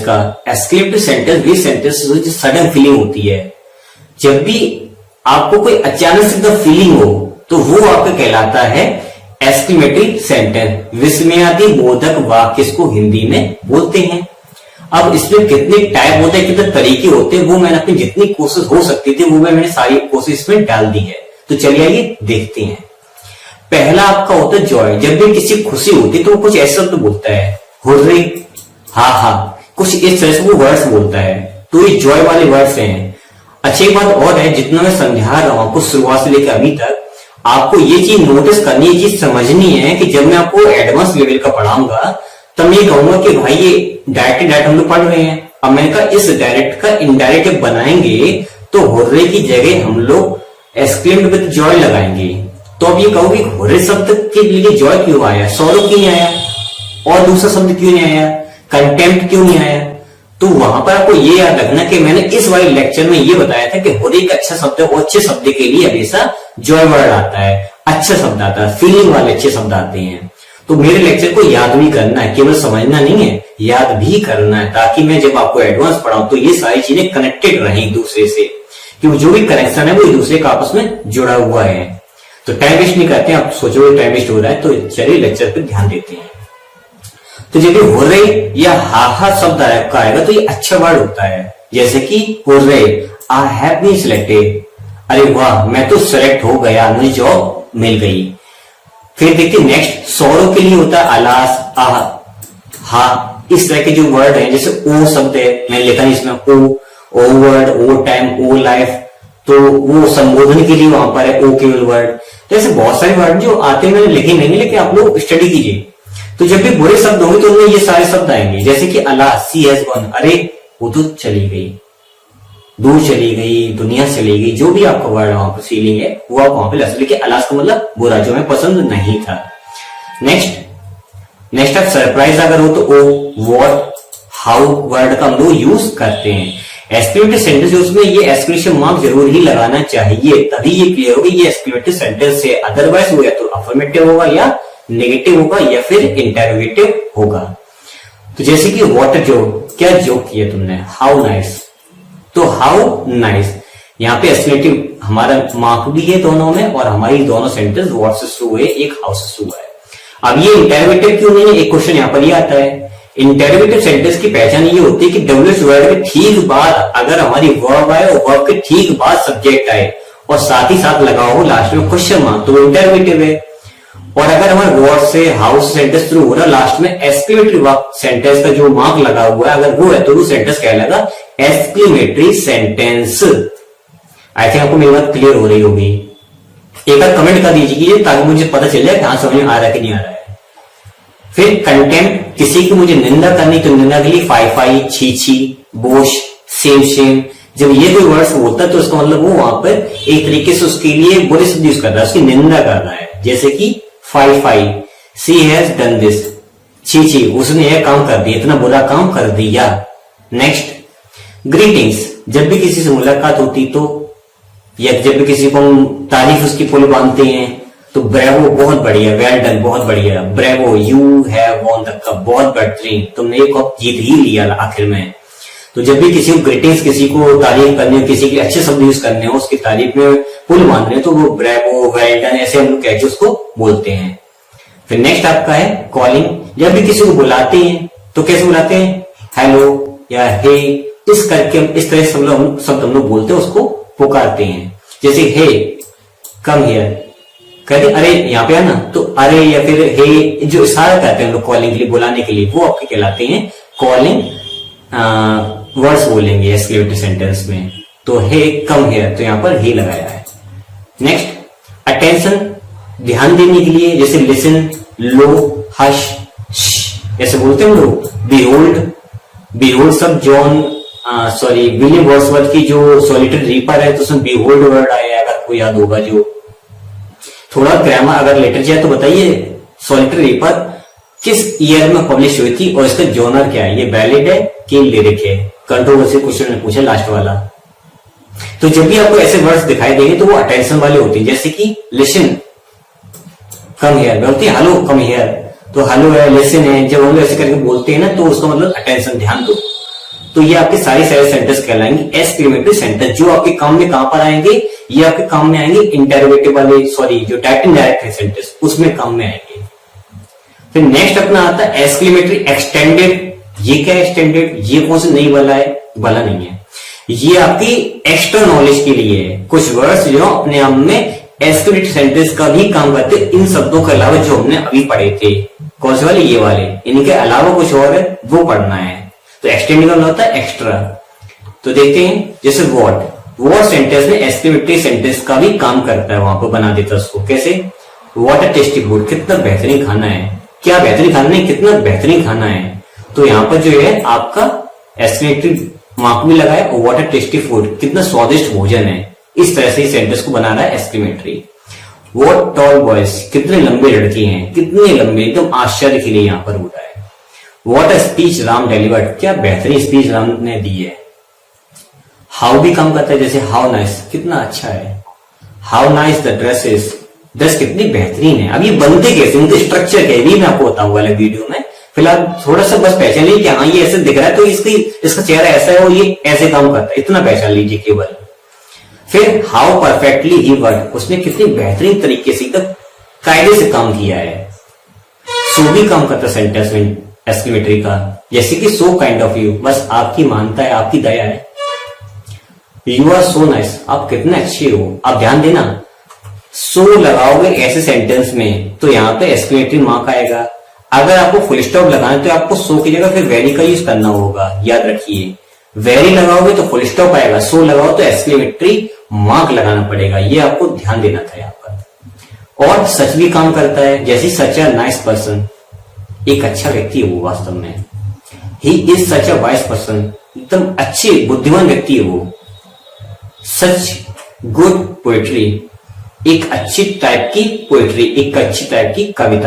का exclamative sentence वे sentence जो sudden feeling होती है। जब भी आपको कोई अचानक से फीलिंग हो तो वो आपका कहलाता है एक्सक्लेमेटरी सेंटेंस। विस्मयादि बोधक वाक्य इसको हिंदी में बोलते हैं। अब इसमें कितने टाइप होते हैं, कितने तरीके होते हैं, वो मैंने अपनी जितनी कोशिश हो सकती थी वो मैंने सारी कोशिश इसमें डाल दी है। तो चलिए आइए देखते हैं। पहला आपका होता है जॉय। जब भी किसी खुशी होती है तो वो कुछ ऐसा तो बोलता है, हुर्रे, हा हा, कुछ इस तरह से वो वर्ड्स बोलता है। तो ये जॉय वाले वर्ड्स हैं। अच्छी बात और है, जितना मैं समझा रहा हूं आपको शुरुआत से लेकर अभी तक, आपको ये चीज नोटिस करनी, ये चीज समझनी है कि जब मैं आपको एडवांस लेवल का पढ़ाऊंगा तब मैं कहूंगा कि भाई ये डायरेक्ट हम लोग पढ़ रहे हैं। अब मैंने कहा इस डायरेक्ट का इनडायरेक्ट जब बनाएंगे तो हुर्रे की जगह हम लोग एक्सक्लेम्ड विद जॉय लगाएंगे। तो अब ये कहोगे हुर्रे शब्द के लिए जॉय क्यों आया, सॉरो क्यों नहीं आया, और दूसरा शब्द क्यों नहीं आया, कंटेम्प्ट क्यों नहीं आया। तो वहां पर आपको ये याद रखना कि मैंने इस वाले लेक्चर में ये बताया था कि हुर्रे एक अच्छा शब्द है और अच्छे शब्द के लिए हमेशा जॉय वर्ड आता है, अच्छा शब्द आता है, फीलिंग वाले अच्छे शब्द आते हैं। तो मेरे लेक्चर को याद भी करना है, केवल समझना नहीं है, याद भी करना है, ताकि मैं जब आपको एडवांस पढ़ाऊं तो ये सारी चीजें कनेक्टेड रहें एक दूसरे से, क्योंकि जो भी कनेक्शन है वो एक दूसरे का आपस में जुड़ा हुआ है। तो टाइम वेस्ट नहीं करते हैं। आप सोचो टाइम वेस्ट हो रहा है, तो चलिए लेक्चर पर ध्यान देते हैं। तो जब हुर्रे या हा शब्द आपका आएगा तो ये अच्छा वर्ड होता है। जैसे कि hurray, I have been selected, अरे वाह मैं तो सिलेक्ट हो गया, मुझे जॉब मिल गई। फिर देखिए नेक्स्ट सौरो के लिए होता है अलास, आह, हा, इस तरह के जो वर्ड है, जैसे ओ शब्द है, मैंने लिखा नहीं इसमें, ओ वर्ड, ओ टाइम, ओ लाइफ, तो वो संबोधन के लिए वहां पर है ओ केवल वर्ड। तो ऐसे बहुत सारे वर्ड जो आते हैं, मैंने लिखे नहीं, लेकिन आप लोग स्टडी कीजिए। तो जब भी बुरे शब्द होंगे तो उनमें ये सारे शब्द आएंगे। जैसे कि अलास, सी हैज गॉन, अरे वो तो चली गई, दूर चली गई, दुनिया चली गई, जो भी आपका वर्ड वहां पर फीलिंग है वो आप वहां पे लग सकते। अलास का मतलब बुरा, जो हमें पसंद नहीं था। नेक्स्ट आप सरप्राइज अगर हो तो ओ, व्हाट, हाउ वर्ड का हम लोग यूज करते हैं। एक्सक्लेमेटिव सेंटेंस उसमें ये एक्सक्लेमेशन मार्क जरूर ही लगाना चाहिए, तभी ये क्लियर होगा ये एक्सक्लेमेटिव सेंटेंस है। अदरवाइज वो या तो अफर्मेटिव होगा या नेगेटिव होगा या फिर इंटरोगेटिव होगा। तो जैसे कि व्हाट जोक, क्या जोक किया तुमने, हाउ नाइस, तो हाउ नाइस यहाँ पे एक्सक्लेमेटिव हमारा मार्क भी है दोनों में, और हमारी दोनों सेंटेंस व्हाट से शुरू है, एक हाउ से शुरू है। अब ये इंटरोगेटिव क्यों नहीं है, एक क्वेश्चन यहाँ पर ये आता है। इंटरोगेटिव सेंटेंस की पहचान ये होती है कि डब्ल्यूएच वर्ड के ठीक बाद अगर हमारी वर्ब आए और वर्ब के ठीक बाद सब्जेक्ट आए और साथ ही साथ लगा हो लास्ट में क्वेश्चन मार्क, तो वो इंटरोगेटिव है। और अगर हमारे वर्ड से हाउस सेंटेंस शुरू हो रहा, लास्ट में एक्सक्लेमेटरी सेंटेंस का जो मार्क लगा हुआ है अगर वो है, तो वो सेंटेंस कहलाएगा एक्सक्लेमेटरी सेंटेंस। आई थिंक आपको मेरी बात क्लियर हो रही होगी। एक बार कमेंट कर दीजिए ताकि मुझे पता चल जाए कहां समझ में आ रहा है कि नहीं आ रहा है। फिर कंटेम्प्ट, किसी की मुझे निंदा करनी तो निंदा के लिए फाई फाई, छी छी, बोश, सेम सेम। जब ये कोई वर्ड्स बोलता है तो उसका मतलब वो वहां पर एक तरीके से उसके लिए बुरे शब्द यूज कर रहा है, उसकी निंदा कर रहा है। जैसे कि fie fie, she has done this, छी छी, उसने यह काम कर दिया, इतना बुरा काम कर दिया। नेक्स्ट ग्रीटिंग्स, जब भी किसी से मुलाकात होती तो, या जब भी किसी को हम तारीफ उसकी पुल बांधते हैं तो ब्रेवो, बहुत बढ़िया, वेल डन, बहुत बढ़िया, bravo, you have won the cup, बहुत बेहतरीन, तुमने ये कप जीत ही लिया आखिर में। तो जब भी किसी को ग्रीटिंग्स, किसी को तारीफ करनी हो, किसी के अच्छे शब्द यूज करने हो, उसकी तारीफ में पुल बांधने हो, तो वो ब्रेवो, वेल डन ऐसे हम लोग कहते उसको बोलते हैं। फिर नेक्स्ट आपका है कॉलिंग, जब भी किसी को बुलाते हैं तो कैसे बुलाते हैं, हेलो या हे, इस करके इस तरह शब्द हम लोग बोलते हैं, उसको पुकारते हैं। जैसे हे, कम हियर, कहते अरे यहाँ पे आना, तो अरे या फिर हे, जो इशारा करते हैं लोग कॉलिंग के लिए, बुलाने के लिए, वो आपके कहलाते हैं कॉलिंग वर्ड्स बोलेंगे एक्सक्लेमेटिव सेंटेंस में। तो हे, कम हियर, तो यहाँ पर हे लगाया है। नेक्स्ट अटेंशन, ध्यान देने के लिए, जैसे लिसन, लो, हश, ऐसे बोलते हैं हम लोग। बिहोल्ड, बिहोल्ड सब जॉन विलियम वर्ड्सवर्थ की जो सॉलिटरी रीपर है तो उसमें बिहोल्ड वर्ड आया है, अगर आपको याद होगा। जो थोड़ा ग्रामर अगर लिटरेचर है तो बताइए, सॉलिटरी रीपर किस ईयर में पब्लिश हुई थी और इसका जॉनर क्या है, ये बैलेड है कि लिरिक है। कंट्रोवर्सी क्वेश्चन ने पूछा लास्ट वाला। तो जब भी आपको ऐसे वर्ड्स दिखाई देंगे तो वो अटेंशन वाले होते हैं। जैसे कि लिसन, कम हियर, बोलती है हेलो कम हियर, तो हेलो है, लिसन है, जब हम लोग ऐसे करके बोलते हैं ना तो उसका मतलब अटेंशन, ध्यान दो। तो ये आपके सारे सेंटेंस कहलाएंगे एक्सक्लेमेटरी सेंटेंस, जो आपके काम में कहां पर आएंगे, ये आपके काम में आएंगे इंटरोगेटिव वाले, सॉरी जो डायरेक्ट इनडायरेक्ट है सेंटेंस, उसमें काम में आएंगे। फिर नेक्स्ट अपना आता है एक्सक्लेमेटरी एक्सटेंडेड। ये क्या है एक्सटेंडेड, ये कौन सी नई वाला है, वाला नहीं है, ये आपकी एक्स्ट्रा नॉलेज के लिए है। कुछ वर्ड्स जो अपने आप में एक्सक्लेमेटरी सेंटेंस का भी काम करते हैं, इन शब्दों के अलावा जो हमने अभी पढ़े थे। कौन से वाले, ये वाले, इनके अलावा कुछ और है वो पढ़ना है। तो एक्सटेंडेड वाला होता है एक्स्ट्रा। तो देखते हैं जैसे वॉट सेंटेंस में एक्सक्लेमेटरी सेंटेंस का भी काम करता है, वहां पर बना देता है उसको। कैसे, व्हाट अ टेस्टी फूड, कितना बेहतरीन खाना है, क्या बेहतरीन खाना है, कितना बेहतरीन खाना है। तो यहां पर जो है आपका एक्सक्लेमेटरी मार्क भी लगा है, व्हाट अ टेस्टी फूड, कितना स्वादिष्ट भोजन है। इस तरह से सेंटेंस को बना रहा है एक्सक्लेमेटरी। व्हाट टॉल बॉयज, कितने लंबे लड़के हैं, कितने लंबे, एकदम आश्चर्य के लिए यहां पर हो रहा है। What a speech Ram delivered, क्या बेहतरीन स्पीच राम ने दी है। हाउ भी काम करता है, जैसे हाउ नाइस, कितना अच्छा है। How nice the dresses, dress कितनी बेहतरीन है। अब ये बनते कैसे, उनके स्ट्रक्चर क्या है, भी मैं आपको बताऊंगा वाले वीडियो में। फिलहाल थोड़ा सा बस पहचान लीजिए कि हाँ ये ऐसे दिख रहा है तो इसका चेहरा ऐसा है और ये ऐसे काम करता है, इतना पहचान लीजिए केवल। फिर हाउ परफेक्टली ही वर्क, उसने कितनी बेहतरीन तरीके से एकदम कायदे से काम किया है। सो भी काम करता सेंटेंस में एक्सक्लेमेटरी का, जैसे कि सो काइंड ऑफ यू, बस आपकी मानता है, आपकी दया है। यू आर सो नाइस, आप कितने अच्छे हो। आप ध्यान देना, सो लगाओगे ऐसे सेंटेंस में तो यहां पे एक्सक्लेमेटरी मार्क आएगा। अगर आपको फुल स्टॉप लगाना है तो आपको सो की जगह फिर वेरी का यूज करना होगा, याद रखिए। वेरी लगाओगे तो फुल स्टॉप आएगा, सो लगाओ तो एक्सक्लेमेटरी मार्क लगाना पड़ेगा, ये आपको ध्यान देना था यहाँ पर। और सच भी काम करता है, जैसे सच अ नाइस पर्सन, एक अच्छा व्यक्ति है वो वास्तव में। He is such a wise person, एकदम अच्छे बुद्धिमान व्यक्ति है वो। सच गुड पोएट्री, एक अच्छी टाइप की पोएट्री, एक अच्छी टाइप की कविता।